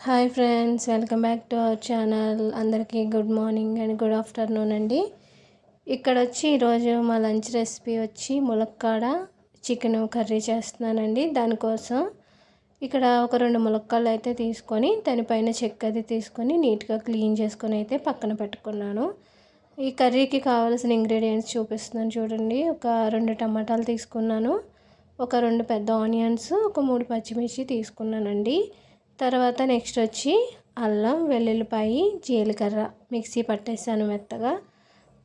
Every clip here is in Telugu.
Hi friends, welcome back to our channel. అందరికీ good morning and good afternoon అండి. ఇక్కడ వచ్చి ఈరోజు మా లంచ్ రెసిపీ వచ్చి ములక్కాడ చికెన్ కర్రీ చేస్తున్నానండి. దానికోసం ఇక్కడ ఒక 2 ములక్కాడలు అయితే తీసుకొని దానిపైన చెక్కది తీసుకొని నీట్గా క్లీన్ చేసుకొని అయితే పక్కన పెట్టుకున్నాను. ఈ కర్రీకి కావాల్సిన ఇంగ్రీడియంట్స్ చూపిస్తున్నాను చూడండి. ఒక 2 టమాటాలు తీసుకున్నాను, ఒక 2 పెద్ద ఆనియన్స్, ఒక 3 పచ్చిమిర్చి తీసుకున్నానండి. తర్వాత నెక్స్ట్ వచ్చి అల్లం, వెల్లుల్లిపాయ, జీలకర్ర మిక్సీ పట్టేసాను మెత్తగా.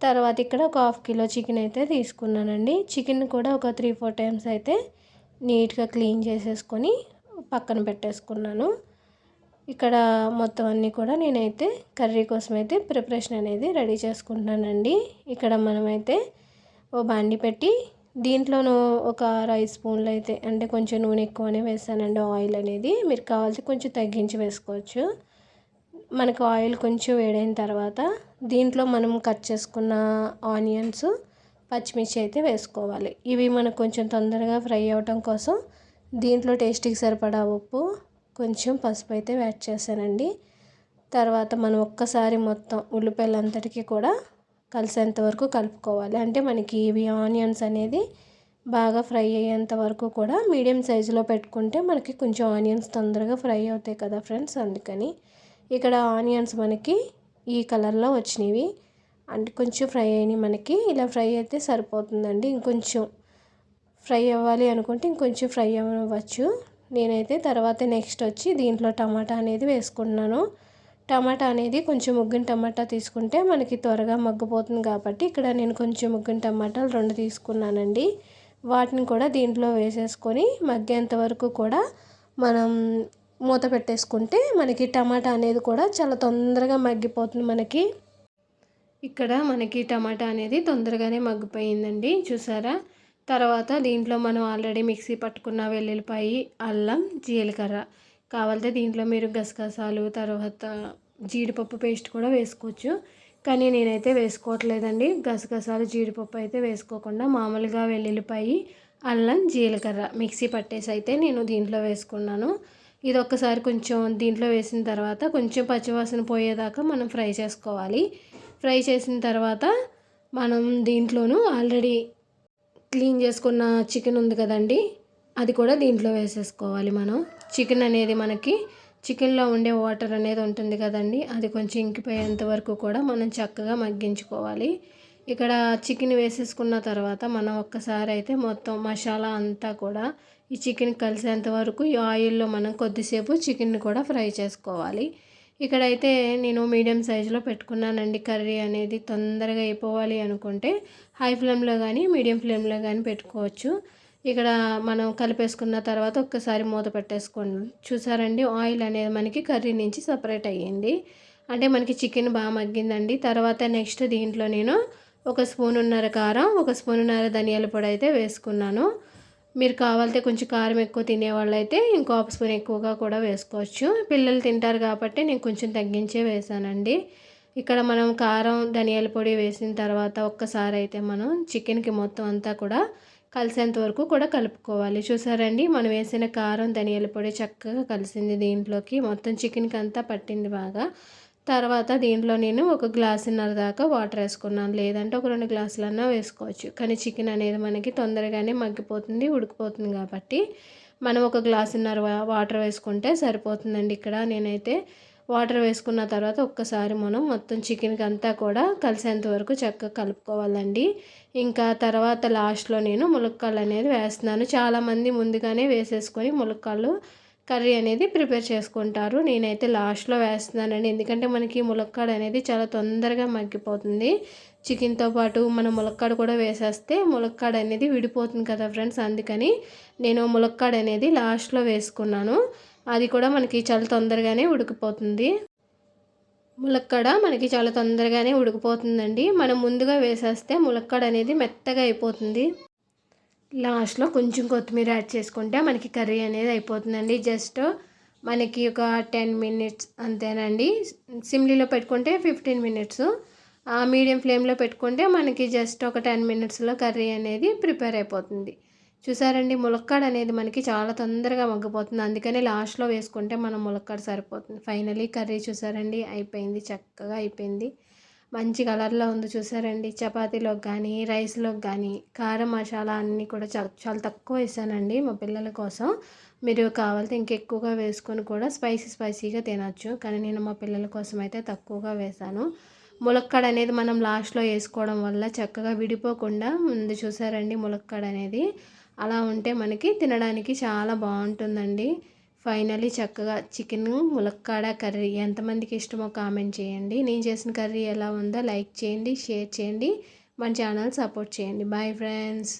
తర్వాత ఇక్కడ ఒక 1/2 కిలో చికెన్ అయితే తీసుకున్నానండి. చికెన్ కూడా ఒక 3-4 టైమ్స్ అయితే నీట్గా క్లీన్ చేసేసుకొని పక్కన పెట్టేసుకున్నాను. ఇక్కడ మొత్తం అన్నీ కూడా నేనైతే కర్రీ కోసం అయితే ప్రిపరేషన్ అనేది రెడీ చేసుకుంటున్నానండి. ఇక్కడ మనమైతే ఓ బాండి పెట్టి దీంట్లోనూ ఒక 5 స్పూన్లు అయితే అంటే కొంచెం నూనె ఎక్కువనే వేసానండి. ఆయిల్ అనేది మీరు కావాల్సి కొంచెం తగ్గించి వేసుకోవచ్చు. మనకు ఆయిల్ కొంచెం వేడైన తర్వాత దీంట్లో మనం కట్ చేసుకున్న ఆనియన్స్, పచ్చిమిర్చి అయితే వేసుకోవాలి. ఇవి మనకు కొంచెం తొందరగా ఫ్రై అవ్వటం కోసం దీంట్లో టేస్ట్కి సరిపడా ఉప్పు, కొంచెం పసుపు అయితే యాడ్ చేశానండి. తర్వాత మనం ఒక్కసారి మొత్తం ఉల్లిపాయలంతటికీ కూడా కలిసేంత వరకు కలుపుకోవాలి. అంటే మనకి ఇవి ఆనియన్స్ అనేది బాగా ఫ్రై అయ్యేంత వరకు కూడా మీడియం సైజులో పెట్టుకుంటే మనకి కొంచెం ఆనియన్స్ తొందరగా ఫ్రై అవుతాయి కదా ఫ్రెండ్స్. అందుకని ఇక్కడ ఆనియన్స్ మనకి ఈ కలర్లో వచ్చినవి అంటే కొంచెం ఫ్రై అయినాయి. మనకి ఇలా ఫ్రై అయితే సరిపోతుందండి. ఇంకొంచెం ఫ్రై అవ్వాలి అనుకుంటే ఇంకొంచెం ఫ్రై అవ్వచ్చు. నేనైతే తర్వాత నెక్స్ట్ వచ్చి దీంట్లో టమాటా అనేది వేసుకుంటున్నాను. టమాటా అనేది కొంచెం ముగ్గిన టమాటా తీసుకుంటే మనకి త్వరగా మగ్గిపోతుంది కాబట్టి ఇక్కడ నేను కొంచెం ముగ్గిన టమాటాలు 2 తీసుకున్నానండి. వాటిని కూడా దీంట్లో వేసేసుకొని మగ్గేంత వరకు కూడా మనం మూత పెట్టేసుకుంటే మనకి టమాటా అనేది కూడా చాలా తొందరగా మగ్గిపోతుంది. ఇక్కడ మనకి టమాటా అనేది తొందరగానే మగ్గిపోయిందండి, చూసారా. తర్వాత దీంట్లో మనం ఆల్రెడీ మిక్సీ పట్టుకున్న వెల్లుల్లిపాయ, అల్లం, జీలకర్ర కావాలంటే దీంట్లో మీరు గసగసాలు తర్వాత జీడిపప్పు పేస్ట్ కూడా వేసుకోవచ్చు. కానీ నేనైతే వేసుకోవట్లేదండి. గసగసాలు జీడిపప్పు అయితే వేసుకోకుండా మామూలుగా వెల్లుల్లిపాయ, అల్లం, జీలకర్ర మిక్సీ పట్టేసి అయితే నేను దీంట్లో వేసుకున్నాను. ఇది ఒక్కసారి కొంచెం దీంట్లో వేసిన తర్వాత కొంచెం పచ్చివాసన పోయేదాకా మనం ఫ్రై చేసుకోవాలి. ఫ్రై చేసిన తర్వాత మనం దీంట్లోనూ ఆల్రెడీ క్లీన్ చేసుకున్న చికెన్ ఉంది కదండి, అది కూడా దీంట్లో వేసేసుకోవాలి. మనం చికెన్ అనేది మనకి చికెన్లో ఉండే వాటర్ అనేది ఉంటుంది కదండి, అది కొంచెం ఇంకిపోయేంత వరకు కూడా మనం చక్కగా మగ్గించుకోవాలి. ఇక్కడ చికెన్ వేసేసుకున్న తర్వాత మనం ఒక్కసారి అయితే మొత్తం మసాలా అంతా కూడా ఈ చికెన్ కలిసేంత వరకు ఈ ఆయిల్లో మనం కొద్దిసేపు చికెన్ని కూడా ఫ్రై చేసుకోవాలి. ఇక్కడైతే నేను మీడియం సైజులో పెట్టుకున్నానండి. కర్రీ అనేది తొందరగా అయిపోవాలి అనుకుంటే హై ఫ్లేమ్లో కానీ మీడియం ఫ్లేమ్లో కానీ పెట్టుకోవచ్చు. ఇక్కడ మనం కలిపేసుకున్న తర్వాత ఒక్కసారి మూత పెట్టేసుకోండి. చూసారండి, ఆయిల్ అనేది మనకి కర్రీ నుంచి సపరేట్ అయ్యింది. అంటే మనకి చికెన్ బాగా మగ్గిందండి. తర్వాత నెక్స్ట్ దీంట్లో నేను 1 స్పూనున్నర కారం, 1 స్పూనున్నర ధనియాల పొడి అయితే వేసుకున్నాను. మీరు కావాలంటే కొంచెం కారం ఎక్కువ తినేవాళ్ళు అయితే ఇంకో 1/2 స్పూన్ ఎక్కువగా కూడా వేసుకోవచ్చు. పిల్లలు తింటారు కాబట్టి నేను కొంచెం తగ్గించే వేసానండి. ఇక్కడ మనం కారం, ధనియాల పొడి వేసిన తర్వాత ఒక్కసారి అయితే మనం చికెన్కి మొత్తం అంతా కూడా కలిసేంత వరకు కూడా కలుపుకోవాలి. చూసారండి, మనం వేసిన కారం, ధనియాల పొడి చక్కగా కలిసింది దీంట్లోకి, మొత్తం చికెన్కి అంతా పట్టింది బాగా. తర్వాత దీంట్లో నేను 1 గ్లాసున్నర దాకా వాటర్ వేసుకున్నాను, లేదంటే ఒక 2 గ్లాసులన్నా వేసుకోవచ్చు. కానీ చికెన్ అనేది మనకి తొందరగానే మగ్గిపోతుంది, ఉడికిపోతుంది కాబట్టి మనం 1 గ్లాసున్నర వాటర్ వేసుకుంటే సరిపోతుందండి. ఇక్కడ నేనైతే వాటర్ వేసుకున్న తర్వాత ఒక్కసారి మనం మొత్తం చికెన్కి అంతా కూడా కలిసేంత వరకు చక్కగా కలుపుకోవాలండి. ఇంకా తర్వాత లాస్ట్లో నేను ములక్కాడలు అనేది వేస్తున్నాను. చాలామంది ముందుగానే వేసేసుకొని ములక్కాడలు కర్రీ అనేది ప్రిపేర్ చేసుకుంటారు. నేనైతే లాస్ట్లో వేస్తున్నానండి, ఎందుకంటే మనకి ములక్కాడ అనేది చాలా తొందరగా మగ్గిపోతుంది. చికెన్తో పాటు మనం ములక్కాడ కూడా వేసేస్తే ములక్కాడ అనేది విడిపోతుంది కదా ఫ్రెండ్స్. అందుకని నేను ములక్కాడ అనేది లాస్ట్లో వేసుకున్నాను. అది కూడా మనకి చాలా తొందరగానే ఉడికిపోతుంది. ములక్కాడ మనకి చాలా తొందరగానే ఉడికిపోతుందండి. మనం ముందుగా వేసేస్తే ములక్కాడ అనేది మెత్తగా అయిపోతుంది. లాస్ట్లో కొంచెం కొత్తిమీర యాడ్ చేసుకుంటే మనకి కర్రీ అనేది అయిపోతుందండి. జస్ట్ మనకి ఒక 10 మినిట్స్ అంతేనండి. సిమ్లీలో పెట్టుకుంటే 15 మినిట్స్, మీడియం ఫ్లేమ్లో పెట్టుకుంటే మనకి జస్ట్ ఒక 10 మినిట్స్లో కర్రీ అనేది ప్రిపేర్ అయిపోతుంది. చూసారండి ములక్కాడ అనేది మనకి చాలా తొందరగా మగ్గిపోతుంది. అందుకని లాస్ట్‌లో వేసుకుంటే మనం ములక్కాడ సరిపోతుంది. ఫైనల్లీ కర్రీ చూసారండి అయిపోయింది. చక్కగా అయిపోయింది. మంచి కలర్‌లో ఉంది చూసారండి. చపాతీలోకి గానీ, రైస్‌లోకి గానీ కారం, మసాలా అన్నీ కూడా చాలా చాలా తక్కువ వేసానండి మా పిల్లల కోసం. మీరు కావాలితే ఇంకెక్కువగా వేసుకొని కూడా స్పైసీగా తినొచ్చు. కానీ నేను మా పిల్లల కోసం అయితే తక్కువగా వేశాను. ములక్కాడ అనేది మనం లాస్ట్‌లో ఏసుకోవడం వల్ల చక్కగా విడిపోకుండా ఉంది చూసారండి ములక్కాడ అనేది. అలా ఉంటే మనకి తినడానికి చాలా బావుంటుందండి. ఫైనల్లీ చక్కగా చికెను ములక్కాడ కర్రీ ఎంతమందికి ఇష్టమో కామెంట్ చేయండి. నేను చేసిన కర్రీ ఎలా ఉందో లైక్ చేయండి, షేర్ చేయండి. మన ఛానల్ సపోర్ట్ చేయండి. Bye friends.